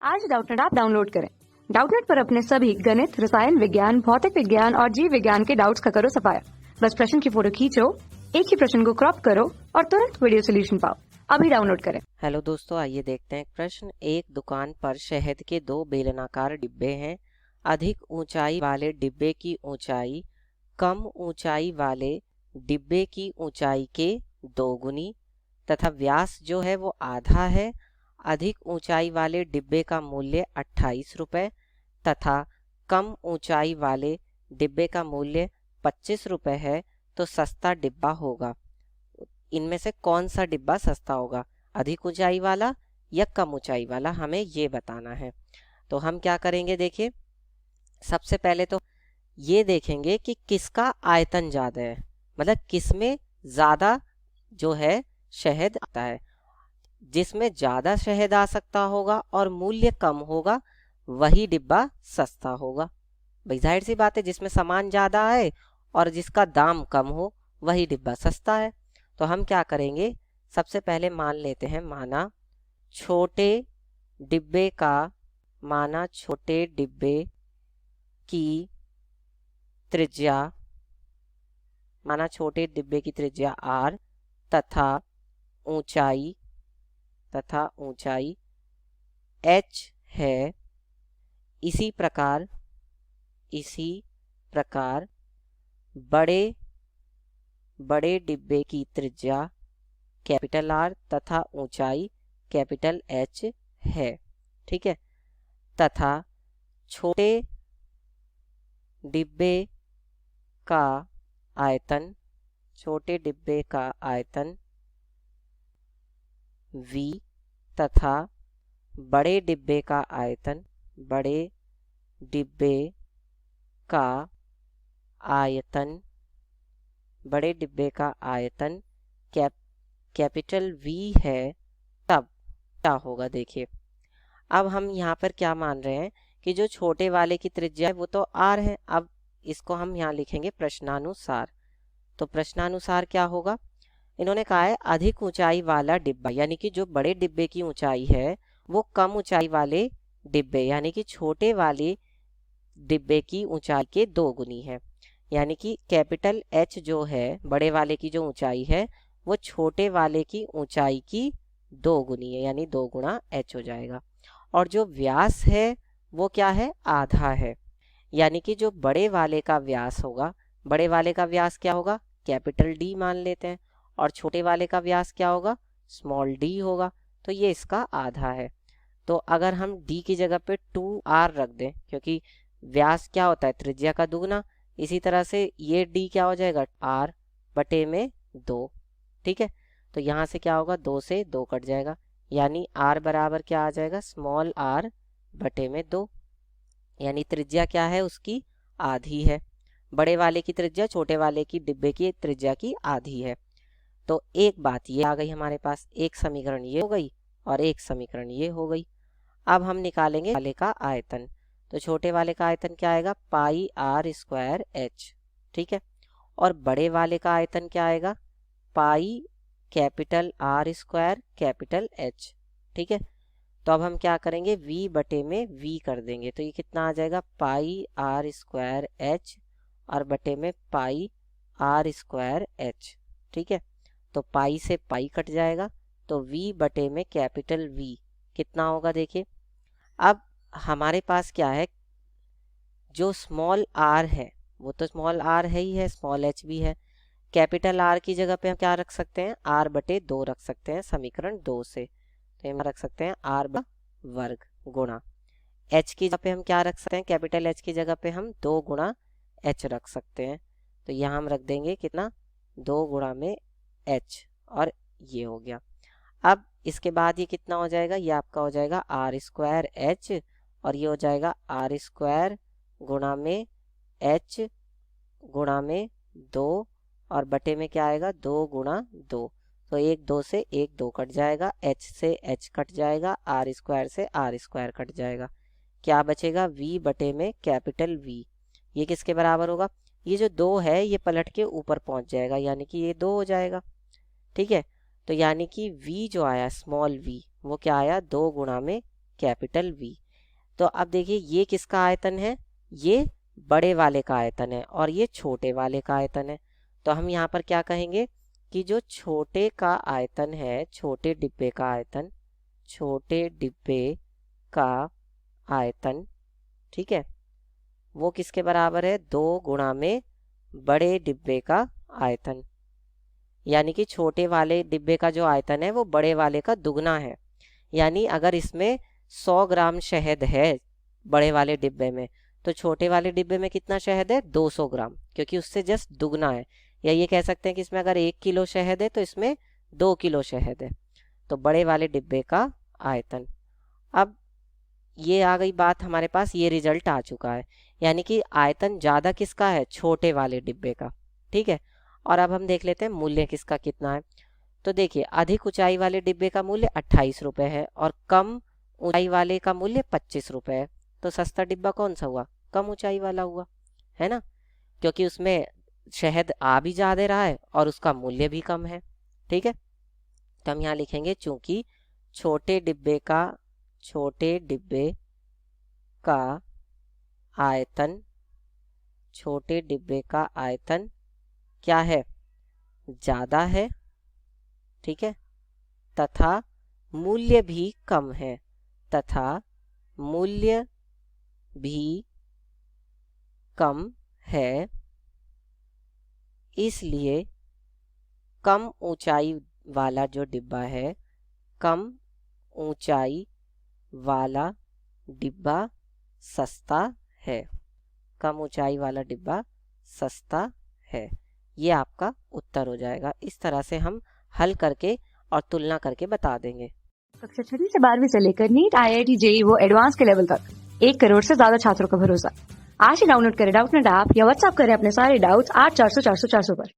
आज Doubtnut app download करें। Doubtnut पर अपने सभी गणित, रसायन विज्ञान, भौतिक विज्ञान और जीव विज्ञान के डाउट्स का करो सफाया। बस प्रश्न की फोटो खींचो, एक ही प्रश्न को क्रॉप करो और तुरंत वीडियो सोल्यूशन पाओ। अभी डाउनलोड करें। हेलो दोस्तों, आइए देखते हैं प्रश्न। एक दुकान पर शहद के 2 बेलनाकार डिब्बे हैं। अधिक ऊंचाई वाले डिब्बे की ऊंचाई कम ऊंचाई वाले डिब्बे की ऊंचाई के 2 गुनी तथा व्यास जो है वो आधा है। अधिक ऊंचाई वाले डिब्बे का मूल्य 28 रुपये तथा कम ऊंचाई वाले डिब्बे का मूल्य 25 रुपये है, तो सस्ता डिब्बा होगा। इनमें से कौन सा डिब्बा सस्ता होगा, अधिक ऊंचाई वाला या कम ऊंचाई वाला, हमें ये बताना है। तो हम क्या करेंगे, देखिए सबसे पहले तो ये देखेंगे कि किसका आयतन ज़्यादा है, मतलब किसमें ज़्यादा जो है शहद आता है। जिसमें ज़्यादा शहद आ सकता होगा और मूल्य कम होगा वही डिब्बा सस्ता होगा। भाई जाहिर सी बात है, जिसमें सामान ज़्यादा आए और जिसका दाम कम हो वही डिब्बा सस्ता है। तो हम क्या करेंगे, सबसे पहले मान लेते हैं, माना छोटे डिब्बे की त्रिज्या r तथा ऊंचाई h है। इसी प्रकार बड़े डिब्बे की त्रिज्या R तथा ऊंचाई H है, ठीक है। तथा छोटे डिब्बे का आयतन V तथा बड़े डिब्बे का आयतन कैपिटल V है। तब क्या होगा, देखिए अब हम यहाँ पर क्या मान रहे हैं कि जो छोटे वाले की त्रिज्या है वो तो R है। अब इसको हम यहाँ लिखेंगे प्रश्नानुसार। तो प्रश्नानुसार क्या होगा, इन्होंने कहा है अधिक ऊंचाई वाला डिब्बा, यानी कि जो बड़े डिब्बे की ऊंचाई है वो कम ऊंचाई वाले डिब्बे यानी कि छोटे वाले डिब्बे की ऊंचाई के 2 गुनी है। यानी कि कैपिटल H जो है बड़े वाले की जो ऊंचाई है वो छोटे वाले की ऊंचाई की 2 गुनी है, यानी 2 गुणा H हो जाएगा। और जो व्यास है वो क्या है, आधा है। यानी कि जो बड़े वाले का व्यास होगा, बड़े वाले का व्यास क्या होगा, कैपिटल D मान लेते हैं, और छोटे वाले का व्यास क्या होगा, स्मॉल d होगा। तो ये इसका आधा है। तो अगर हम d की जगह पे 2r रख दें, क्योंकि व्यास क्या होता है, त्रिज्या का दुगना, इसी तरह से ये d क्या हो जाएगा, r बटे में 2, ठीक है। तो यहाँ से क्या होगा, 2 से 2 कट जाएगा, यानी r बराबर क्या आ जाएगा, स्मॉल r बटे में 2, यानी त्रिज्या क्या है उसकी आधी है। बड़े वाले की त्रिज्या छोटे वाले की डिब्बे की त्रिज्या की आधी है। तो एक बात ये आ गई हमारे पास, एक समीकरण ये हो गई और एक समीकरण ये हो गई। अब हम निकालेंगे वाले का आयतन। तो छोटे वाले का आयतन क्या आएगा, पाई r स्क्वायर h, ठीक है। और बड़े वाले का आयतन क्या आएगा, pi capital R square capital H, ठीक है। तो अब हम क्या करेंगे, v बटे में v कर देंगे। तो ये कितना आ जाएगा, पाई r स्क्वायर h और बटे में पाई r स्क्वायर h, ठीक है। तो पाई से पाई कट जाएगा, तो v बटे में कैपिटल V कितना होगा, देखिए अब हमारे पास क्या है, जो स्मॉल r है वो तो स्मॉल r है ही है, स्मॉल h भी है। कैपिटल R की जगह पे हम क्या रख सकते हैं, r बटे 2 रख सकते हैं समीकरण 2 से। तो हम रख सकते हैं r वर्ग गुणा h की जगह पे हम क्या रख सकते हैं, कैपिटल H की जगह पे हम 2 गुणा h रख सकते हैं। तो यहाँ हम रख देंगे कितना, 2 गुणा में h, और ये हो गया। अब इसके बाद ये कितना हो जाएगा, ये आपका हो जाएगा r स्क्वायर h, और ये हो जाएगा r स्क्वायर गुणा में h गुणा में 2, और बटे में क्या आएगा, 2 गुणा 2। तो 1 2 से 1 2 कट जाएगा, h से h कट जाएगा, r स्क्वायर से r स्क्वायर कट जाएगा। क्या बचेगा, v बटे में कैपिटल V। ये किसके बराबर होगा, ये जो 2 है ये पलट के ऊपर पहुंच जाएगा, यानी कि ये 2 हो जाएगा, ठीक है। तो यानी कि v जो आया स्मॉल v वो क्या आया, 2 गुणा में कैपिटल V। तो अब देखिए ये किसका आयतन है, ये बड़े वाले का आयतन है और ये छोटे वाले का आयतन है। तो हम यहाँ पर क्या कहेंगे कि जो छोटे का आयतन है, छोटे डिब्बे का आयतन, छोटे डिब्बे का आयतन, ठीक है, वो किसके बराबर है, 2 गुणा में बड़े डिब्बे का आयतन। यानी कि छोटे वाले डिब्बे का जो आयतन है वो बड़े वाले का दुगना है। यानी अगर इसमें 100 ग्राम शहद है बड़े वाले डिब्बे में, तो छोटे वाले डिब्बे में कितना शहद है, 200 ग्राम, क्योंकि उससे जस्ट दुगना है। या ये कह सकते हैं कि इसमें अगर 1 किलो शहद है तो इसमें 2 किलो शहद है। तो बड़े वाले डिब्बे का आयतन। अब ये आ गई बात हमारे पास, ये रिजल्ट आ चुका है। यानी कि आयतन ज़्यादा किसका है, छोटे वाले डिब्बे का, ठीक है। और अब हम देख लेते हैं मूल्य किसका कितना है। तो देखिए अधिक ऊंचाई वाले डिब्बे का मूल्य 28 रुपये है और कम ऊंचाई वाले का मूल्य 25 रुपये है। तो सस्ता डिब्बा कौन सा हुआ, कम ऊंचाई वाला हुआ, है ना, क्योंकि उसमें शहद आ भी ज़्यादा रहा है और उसका मूल्य भी कम है, ठीक है। तो हम यहाँ लिखेंगे चूंकि छोटे डिब्बे का आयतन, छोटे डिब्बे का आयतन क्या है, ज़्यादा है, ठीक है, तथा मूल्य भी कम है, तथा मूल्य भी कम है, इसलिए कम ऊंचाई वाला जो डिब्बा है, कम ऊंचाई वाला डिब्बा सस्ता है, कम ऊंचाई वाला डिब्बा सस्ता है। ये आपका उत्तर हो जाएगा। इस तरह से हम हल करके और तुलना करके बता देंगे। कक्षा 6 से 12वीं से लेकर नीट, IIT, JEE वो एडवांस के लेवल तक 1 करोड़ से ज्यादा छात्रों का भरोसा। आज ही डाउनलोड करें डाउटनेट ऐप या व्हाट्सएप करें अपने सारे डाउट्स 8400 400 400 पर।